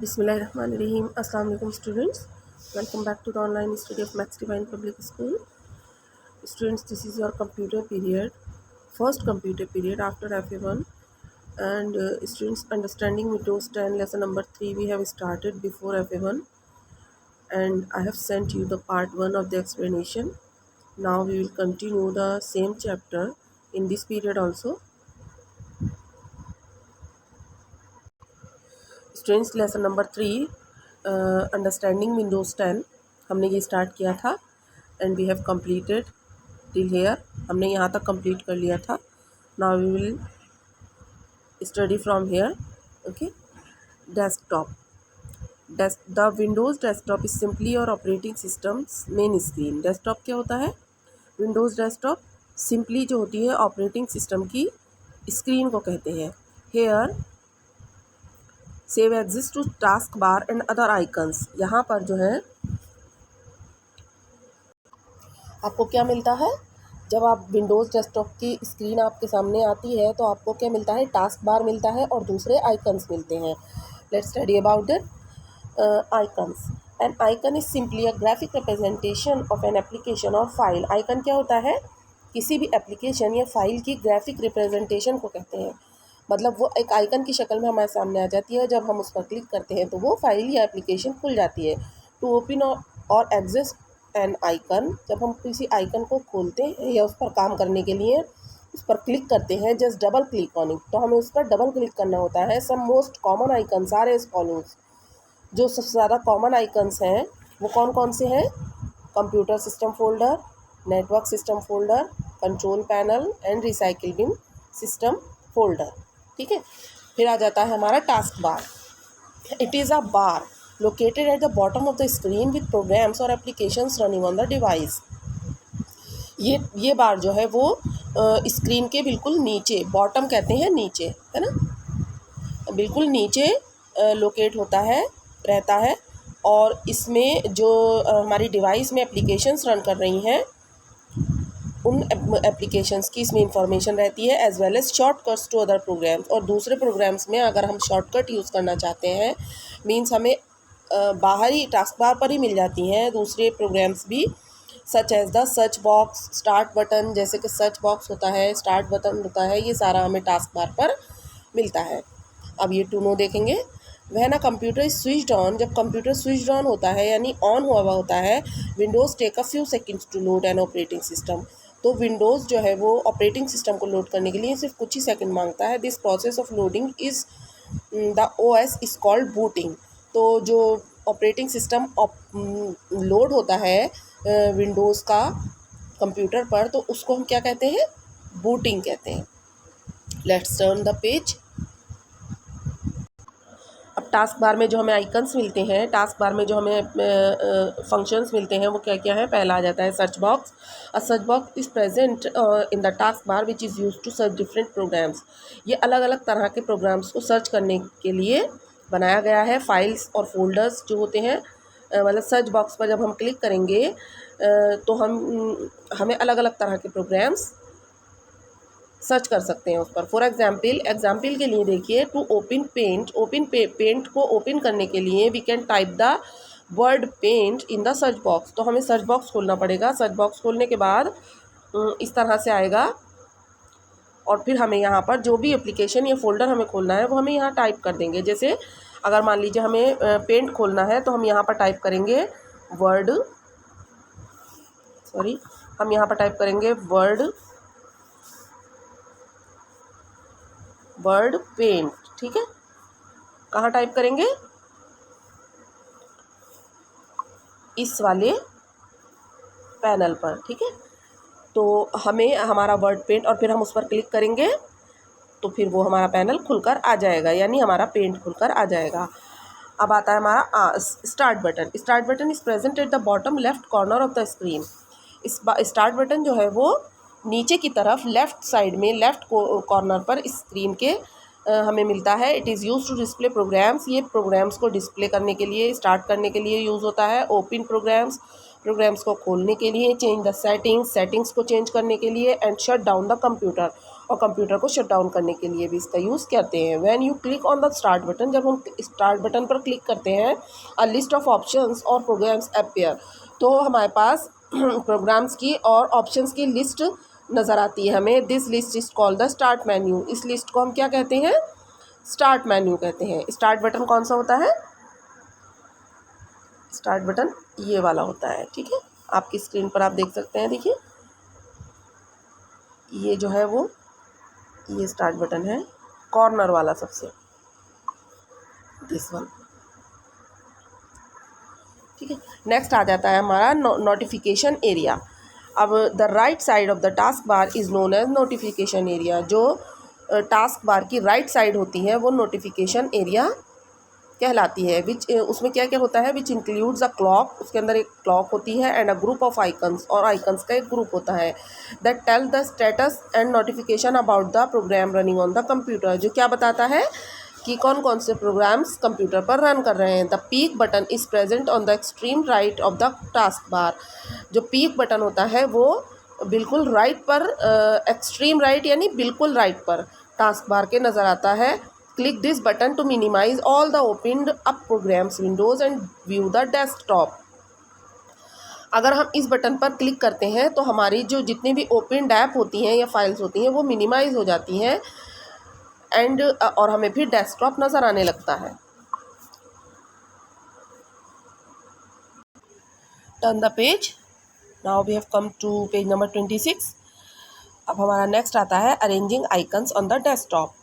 Bismillahirrahmanirrahim. Assalamu alaikum students. Welcome back to the online study of Max Divine Public School. Students, this is your computer period, first computer period after FA1. And students, understanding Windows 10 lesson number 3 we have started before FA1. And I have sent you the part 1 of the explanation. Now we will continue the same chapter in this period also. Students lesson number 3 understanding Windows 10 हमने ये start किया था and we have completed till here. हमने यहाँ तक complete कर लिया था। Now we will study from here. Okay, desktop. The Windows desktop is simply और operating system's main screen. Desktop क्या होता है? विंडोज़ डेस्कटॉप सिंपली जो होती है ऑपरेटिंग सिस्टम की स्क्रीन को कहते हैं। Here save exist to taskbar and other icons. यहाँ पर जो है आपको क्या मिलता है? जब आप विंडोज़ डेस्कटॉप की स्क्रीन आपके सामने आती है तो आपको क्या मिलता है? टास्क बार मिलता है और दूसरे आइकन्स मिलते हैं। Let's study about that icons. N icon is simply a graphic representation of an application और फाइल। आइकन क्या होता है? किसी भी एप्लीकेशन या फाइल की ग्राफिक रिप्रेजेंटेशन को कहते हैं। मतलब वो एक आइकन की शक्ल में हमारे सामने आ जाती है। जब हम उस पर क्लिक करते हैं तो वो फाइल या एप्लीकेशन खुल जाती है। टू ओपन और एग्जिस्ट एन आइकन, जब हम किसी आइकन को खोलते हैं या उस पर काम करने के लिए उस पर क्लिक करते हैं, just double click on it, तो हमें उस पर डबल क्लिक करना होता है। Some most common icons are as follows. जो सबसे ज़्यादा कॉमन आइकन्स हैं वो कौन कौन से हैं? Computer system folder, network system folder, control panel and recycle bin system folder. ठीक है, फिर आ जाता है हमारा taskbar. It is a bar located at the bottom of the screen with programs और applications running on the device. ये bar जो है वो स्क्रीन के बिल्कुल नीचे, बॉटम कहते हैं नीचे, है ना, बिल्कुल नीचे लोकेट होता है, रहता है। और इसमें जो हमारी डिवाइस में एप्लीकेशंस रन कर रही हैं उन एप्लीकेशंस की इसमें इंफॉर्मेशन रहती है, as well as shortcuts to other programs. और दूसरे प्रोग्राम्स में अगर हम शॉर्टकट यूज़ करना चाहते हैं, मींस हमें बाहरी टास्क बार पर ही मिल जाती हैं दूसरे प्रोग्राम्स भी, such as the search box, start button, जैसे कि सर्च बॉक्स होता है, स्टार्ट बटन होता है, ये सारा हमें टास्क बार पर मिलता है। अब ये टू नो देखेंगे। वह कंप्यूटर स्विच्ड ऑन, जब कंप्यूटर स्विच्ड ऑन होता है यानी ऑन हुआ हुआ होता है, Windows take a few seconds to load an operating system. तो विंडोज़ जो है वो ऑपरेटिंग सिस्टम को लोड करने के लिए सिर्फ कुछ ही सेकंड मांगता है। This process of loading is the OS is called booting. तो जो ऑपरेटिंग सिस्टम लोड होता है विंडोज़ का कंप्यूटर पर, तो उसको हम क्या कहते हैं? बूटिंग कहते हैं। Let's turn the page. अब टास्क बार में जो हमें आइकन्स मिलते हैं, टास्क बार में जो हमें फंक्शंस मिलते हैं वो क्या क्या है? पहला आ जाता है search box. A search box is present in the taskbar which is use to search different programs. ये अलग अलग तरह के प्रोग्राम्स को सर्च करने के लिए बनाया गया है। फाइल्स और फोल्डर्स जो होते हैं, मतलब सर्च बॉक्स पर जब हम क्लिक करेंगे तो हमें अलग अलग तरह के प्रोग्राम्स सर्च कर सकते हैं उस पर। फॉर एग्जाम्पल के लिए देखिए, टू ओपन पेंट, पेंट को ओपन करने के लिए we can type the word Paint in the search box. तो हमें सर्च बॉक्स खोलना पड़ेगा। सर्च बॉक्स खोलने के बाद इस तरह से आएगा और फिर हमें यहाँ पर जो भी एप्लीकेशन या फोल्डर हमें खोलना है वो हमें यहाँ टाइप कर देंगे। जैसे अगर मान लीजिए हमें पेंट खोलना है तो हम यहाँ पर टाइप करेंगे हम यहाँ पर टाइप करेंगे वर्ड पेंट। ठीक है, कहाँ टाइप करेंगे? इस वाले पैनल पर। ठीक है, तो हमें हमारा वर्ड पेंट, और फिर हम उस पर क्लिक करेंगे तो फिर वो हमारा पैनल खुलकर आ जाएगा, यानी हमारा पेंट खुलकर आ जाएगा। अब आता है हमारा start button. Start button is present at the bottom left corner of the screen. Start button जो है वो नीचे की तरफ लेफ़्ट साइड में, लेफ़्ट कॉर्नर पर स्क्रीन के हमें मिलता है। It is use to display programs. ये प्रोग्राम्स को डिस्प्ले करने के लिए, स्टार्ट करने के लिए यूज़ होता है। ओपन प्रोग्राम्स को खोलने के लिए। चेंज द सेटिंग्स को चेंज करने के लिए। And shut down the computer, और कंप्यूटर को शट डाउन करने के लिए भी इसका यूज़ करते हैं। When you click on the start button, जब हम स्टार्ट बटन पर क्लिक करते हैं, अ लिस्ट ऑफ ऑप्शंस और प्रोग्राम्स अपीयर, तो हमारे पास प्रोग्राम्स की और ऑप्शंस की लिस्ट नज़र आती है हमें। This list is called the start menu. इस लिस्ट को हम क्या कहते हैं? स्टार्ट मेन्यू कहते हैं। स्टार्ट बटन कौन सा होता है? स्टार्ट बटन ये वाला होता है, ठीक है। आपकी स्क्रीन पर आप देख सकते हैं, देखिए ये जो है वो ये स्टार्ट बटन है, कॉर्नर वाला सबसे, दिस वन, ठीक है। नेक्स्ट आ जाता है हमारा नोटिफिकेशन एरिया। अब the right side of the taskbar is known as notification area. जो टास्क बार की राइट साइड होती है वो नोटिफिकेशन एरिया कहलाती है। विच उसमें क्या क्या होता है? विच इंक्लूड्स अ क्लॉक, उसके अंदर एक क्लॉक होती है, and a group of icons, और आइकन्स का एक ग्रुप होता है, that tell the status and notification about the program running on the computer. जो क्या बताता है कि कौन कौन से प्रोग्राम्स कंप्यूटर पर रन कर रहे हैं। The peak button is present on the extreme right of the task bar. जो पीक बटन होता है वो बिल्कुल राइट पर, एक्सट्रीम राइट यानी बिल्कुल राइट पर टास्क बार के नज़र आता है। Click this button to minimise all the opened up programs windows and view the desktop. अगर हम इस बटन पर क्लिक करते हैं तो हमारी जो जितनी भी ओपन्ड ऐप होती हैं या फाइल्स होती हैं वो मिनिमाइज हो जाती हैं, एंड और हमें फिर डेस्कटॉप नज़र आने लगता है। Turn the page. Now we have come to page number 26। अब हमारा नेक्स्ट आता है arranging icons on the desktop.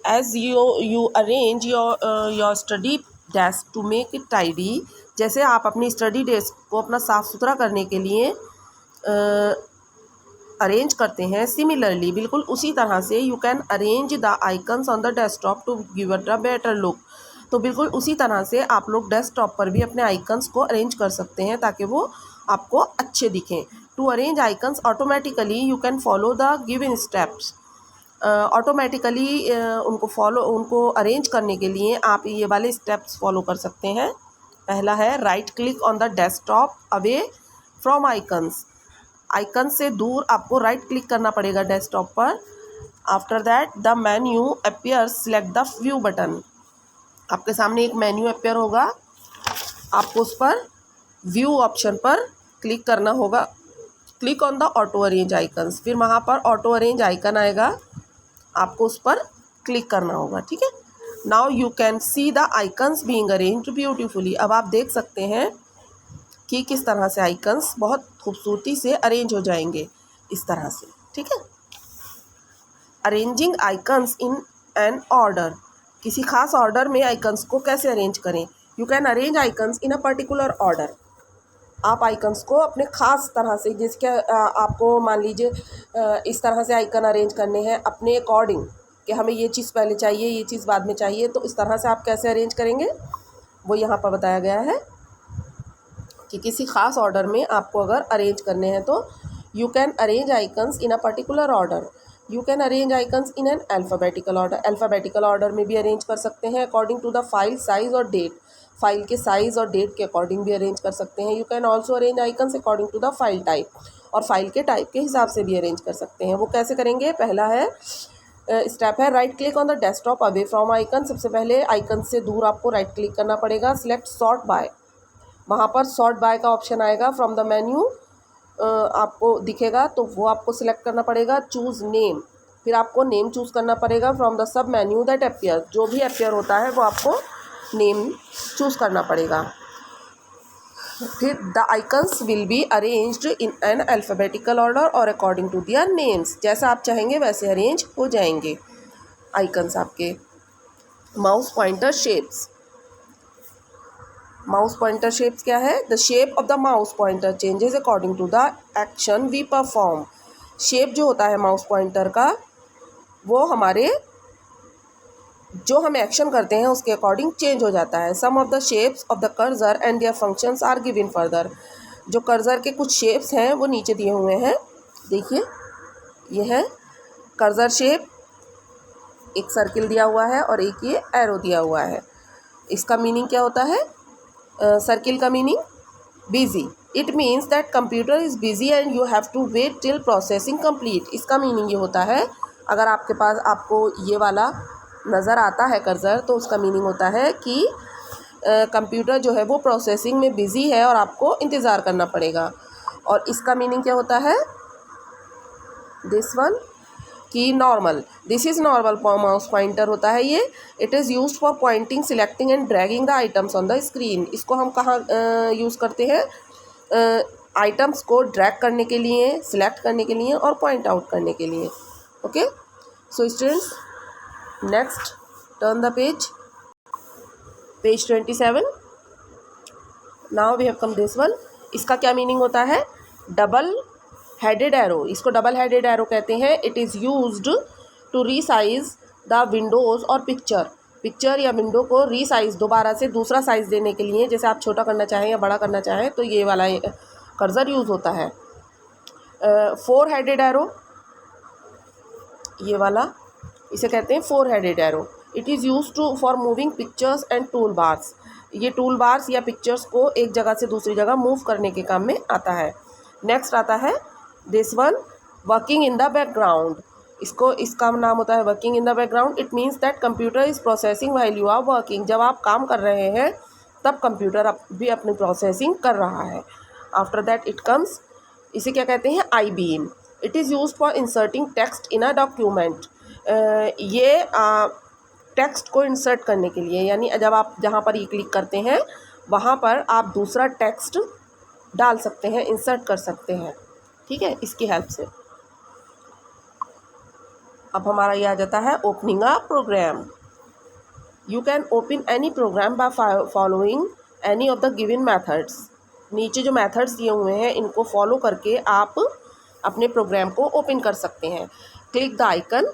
As you arrange your study desk to make it tidy, जैसे आप अपनी स्टडी डेस्क को अपना साफ़ सुथरा करने के लिए अरेंज करते हैं, सिमिलरली बिल्कुल उसी तरह से you can arrange the icons on the desktop to give it a better look. तो बिल्कुल उसी तरह से आप लोग डेस्कटॉप पर भी अपने आइकन्स को अरेंज कर सकते हैं ताकि वो आपको अच्छे दिखें। To arrange icons automatically you can follow the given steps. Automatically उनको अरेंज करने के लिए आप ये वाले स्टेप्स फॉलो कर सकते हैं। पहला है right click on the desktop away from icons. Icons से दूर आपको राइट क्लिक करना पड़ेगा डेस्कटॉप पर। After that the menu appears, select the view button. आपके सामने एक मेन्यू अपीयर होगा, आपको उस पर व्यू ऑप्शन पर क्लिक करना होगा। Click on the auto arrange icons, फिर वहाँ पर ऑटो अरेंज आइकन आएगा, आपको उस पर क्लिक करना होगा, ठीक है। Now you can see the icons being arranged beautifully. अब आप देख सकते हैं कि किस तरह से आइकन्स बहुत खूबसूरती से अरेंज हो जाएंगे, इस तरह से, ठीक है। Arranging icons in N order. किसी खास ऑर्डर में आइकन्स को कैसे अरेंज करें? You can arrange icons in a particular order. आप आइकन्स को अपने ख़ास तरह से, जिसके आपको मान लीजिए इस तरह से आइकन अरेंज करने हैं अपने अकॉर्डिंग, कि हमें ये चीज़ पहले चाहिए, ये चीज़ बाद में चाहिए, तो इस तरह से आप कैसे अरेंज करेंगे वो यहाँ पर बताया गया है कि किसी ख़ास ऑर्डर में आपको अगर अरेंज करने हैं तो you can arrange icons in a particular order. You can arrange icons in an alphabetical order. Alphabetical order में भी अरेंज कर सकते हैं according to the file size और डेट। फाइल के साइज़ और डेट के अकॉर्डिंग भी अरेंज कर सकते हैं। You can also arrange icons according to the file type, और फाइल के टाइप के हिसाब से भी अरेंज कर सकते हैं। वो कैसे करेंगे? पहला है स्टेप है right click on the desktop away from icon. सबसे पहले आइकन से दूर आपको राइट क्लिक करना पड़ेगा। सिलेक्ट सॉर्ट बाय, वहाँ पर सॉर्ट बाय का ऑप्शन आएगा फ्रॉम द मेन्यू, आपको दिखेगा तो वो आपको सिलेक्ट करना पड़ेगा। चूज़ नेम, फिर आपको नेम चूज़ करना पड़ेगा from the sub menu that appear. जो भी अपीयर होता है वो आपको नेम चूज़ करना पड़ेगा। फिर the icons will be arranged in an alphabetical order और अकॉर्डिंग टू दियर नेम्स। जैसा आप चाहेंगे वैसे अरेंज हो जाएंगे आइकन्स आपके। Mouse pointer shapes. Mouse pointer shapes क्या है? The shape of the mouse pointer changes according to the action we perform. Shape जो होता है माउस पॉइंटर का वो हमारे जो हम एक्शन करते हैं उसके अकॉर्डिंग चेंज हो जाता है। Some of the shapes of the cursor and their functions are given further. जो कर्सर के कुछ शेप्स हैं वो नीचे दिए हुए हैं, देखिए ये है कर्सर शेप। एक सर्किल दिया हुआ है और एक ये एरो दिया हुआ है। इसका मीनिंग क्या होता है? सर्किल का meaning busy, it means that computer is busy and you have to wait till processing complete. इसका मीनिंग ये होता है अगर आपके पास आपको ये वाला नज़र आता है कर्सर, तो उसका मीनिंग होता है कि कंप्यूटर जो है वो प्रोसेसिंग में बिज़ी है और आपको इंतज़ार करना पड़ेगा। और इसका मीनिंग क्या होता है, दिस वन, कि normal, this is normal mouse pointer होता है ये। It is used for pointing, selecting and dragging the items on the screen. इसको हम कहाँ यूज़ करते हैं, आइटम्स को ड्रैग करने के लिए, सिलेक्ट करने के लिए और पॉइंट आउट करने के लिए। Okay, so students, next turn the page 27। Now we have come this one. इसका क्या मीनिंग होता है, डबल हेडेड एरो। इसको डबल हेडेड एरो कहते हैं। It is used to resize the windows और पिक्चर या विंडो को रीसाइज, दोबारा से दूसरा साइज़ देने के लिए, जैसे आप छोटा करना चाहें या बड़ा करना चाहें, तो ये वाला कर्सर यूज़ होता है। 4 हेडेड एरो, ये वाला, इसे कहते हैं 4 headed arrow. It is use to for moving pictures and tool bars. ये टूल बार्स या पिक्चर्स को एक जगह से दूसरी जगह मूव करने के काम में आता है। नेक्स्ट आता है this one, working in the background. इसका नाम होता है working in the background. It means that computer is processing while you are working. जब आप काम कर रहे हैं तब कंप्यूटर भी अपनी प्रोसेसिंग कर रहा है। आफ्टर दैट इट कम्स, इसे क्या कहते हैं, I beam. It is use for inserting text in a document. ये टेक्स्ट को इंसर्ट करने के लिए, यानी जब आप जहाँ पर ये क्लिक करते हैं वहाँ पर आप दूसरा टेक्स्ट डाल सकते हैं, इंसर्ट कर सकते हैं, ठीक है, इसकी हेल्प से। अब हमारा ये आ जाता है opening a program. You can open any program by following any of the given methods. नीचे जो मेथड्स दिए हुए हैं इनको फॉलो करके आप अपने प्रोग्राम को ओपन कर सकते हैं। क्लिक द आइकन,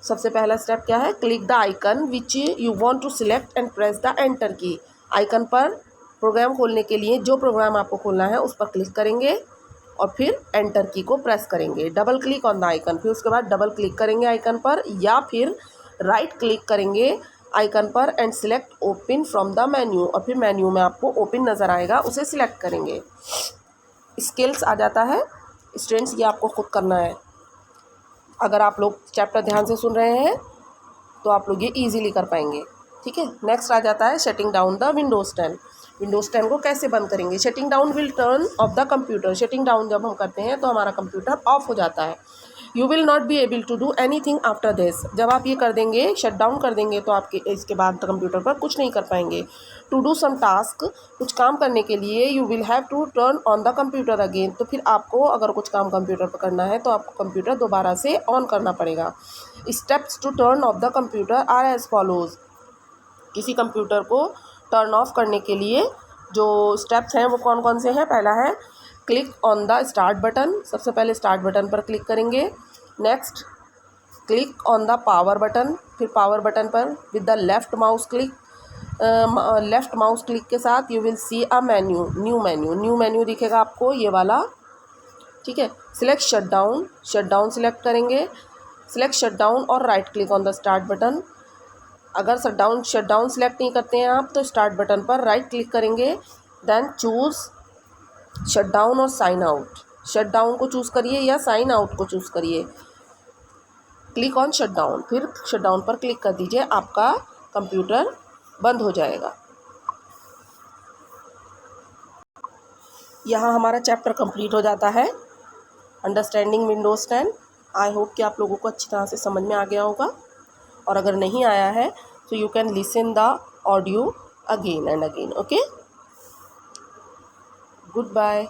सबसे पहला स्टेप क्या है, click the icon which you want to select and press the enter key. Icon पर प्रोग्राम खोलने के लिए जो प्रोग्राम आपको खोलना है उस पर क्लिक करेंगे और फिर एंटर की को प्रेस करेंगे। Double click on the icon, फिर उसके बाद डबल क्लिक करेंगे आइकन पर, या फिर राइट क्लिक करेंगे आइकन पर and select open from the menu, और फिर मेन्यू में आपको ओपन नज़र आएगा, उसे सिलेक्ट करेंगे। स्किल्स आ जाता है। स्टूडेंट्स, ये आपको खुद करना है। अगर आप लोग चैप्टर ध्यान से सुन रहे हैं तो आप लोग ये इजीली कर पाएंगे, ठीक है। नेक्स्ट आ जाता है shutting down the windows 10। Windows 10 को कैसे बंद करेंगे, shutting down will turn off the computer. Shutting down जब हम करते हैं तो हमारा कंप्यूटर ऑफ हो जाता है। You will not be able to do anything after this. जब आप ये कर देंगे, शट डाउन कर देंगे, तो आपके इसके बाद कंप्यूटर पर कुछ नहीं कर पाएंगे। टू डू सम टास्क, कुछ काम करने के लिए, you will have to turn on the computer again. तो फिर आपको अगर कुछ काम कंप्यूटर पर करना है तो आपको कंप्यूटर दोबारा से ऑन करना पड़ेगा। Steps to turn off the computer are as follows. किसी कंप्यूटर को टर्न ऑफ करने के लिए जो स्टेप्स हैं वो कौन कौन से हैं। पहला है click on the start button. सबसे पहले स्टार्ट बटन पर क्लिक करेंगे। Next click on the power button, फिर पावर बटन पर with the left mouse click के साथ you will see a menu, new menu दिखेगा आपको, ये वाला, ठीक है। सिलेक्ट शट डाउन सिलेक्ट करेंगे। सिलेक्ट शट डाउन और right click on the start button. अगर शट डाउन सिलेक्ट नहीं करते हैं आप तो स्टार्ट बटन पर राइट क्लिक करेंगे। देन चूज़ शट डाउन और साइन आउट। शट डाउन को चूज़ करिए या साइन आउट को चूज़ करिए। क्लिक ऑन शट डाउन, फिर शट डाउन पर क्लिक कर दीजिए, आपका कंप्यूटर बंद हो जाएगा। यहाँ हमारा चैप्टर कंप्लीट हो जाता है, अंडरस्टैंडिंग विंडोज़ 10। आई होप कि आप लोगों को अच्छी तरह से समझ में आ गया होगा, और अगर नहीं आया है तो you can listen the audio again and again. Okay, good bye.